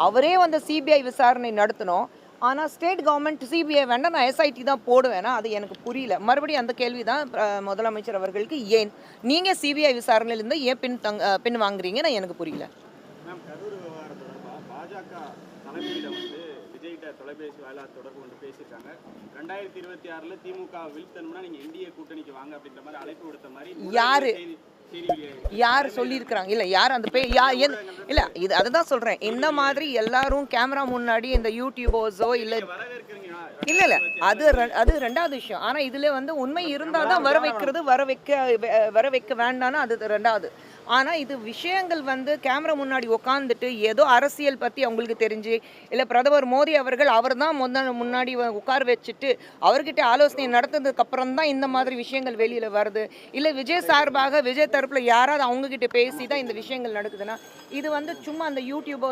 அவரே வந்து சிபிஐ விசாரணை நடத்தணும். ஆனால் ஸ்டேட் கவர்மெண்ட் சிபிஐ வேண்டாம், நான் எஸ்ஐடி தான் போடுவேன்னா அது எனக்கு புரியல. மறுபடியும் அந்த கேள்வி தான் முதலமைச்சர் அவர்களுக்கு, ஏன் நீங்கள் சிபிஐ விசாரணையிலேருந்து ஏன் பின் வாங்குறீங்கன்னு எனக்கு புரியல. கரூர் விவகாரம் தொடர்பாக பாஜக தலைமையிடம் விஜய்கிட்ட தொலைபேசி வாயிலாக தொடர்பு கொண்டு பேசியிருக்காங்க. 2026 திமுக வீழ்த்தணும்னா நீங்க என்டிஏ கூட்டணிக்கு வாங்க அப்படின்ற மாதிரி அழைப்பு விடுத்த மாதிரி யார் சொல்லியிருக்கிறாங்க? இல்லை, யார் அந்த இல்லை, இது அதுதான் சொல்கிறேன். இந்த மாதிரி எல்லாரும் கேமரா முன்னாடி இந்த யூடியூபர்ஸோ இல்லை இல்லை இல்லை அது ரெண்டாவது விஷயம். ஆனால் இதில் வந்து உண்மை இருந்தால் தான் வர வைக்க வேண்டாம்னா அது ரெண்டாவது. ஆனால் இது விஷயங்கள் வந்து கேமரா முன்னாடி உட்காந்துட்டு ஏதோ அரசியல் பற்றி அவங்களுக்கு தெரிஞ்சு, இல்லை பிரதமர் மோடி அவர்கள் அவர் தான் முன்னாடி உட்கார வச்சுட்டு அவர்கிட்ட ஆலோசனை நடத்துனதுக்கு அப்புறம் தான் இந்த மாதிரி விஷயங்கள் வெளியில் வருது. இல்லை விஜய் சார்பாக விஜய் தரப்பில் யாராவது அவங்கக்கிட்ட பேசி தான் இந்த விஷயங்கள் நடக்குதுன்னா இது வந்து சும்மா அந்த யூடியூபர்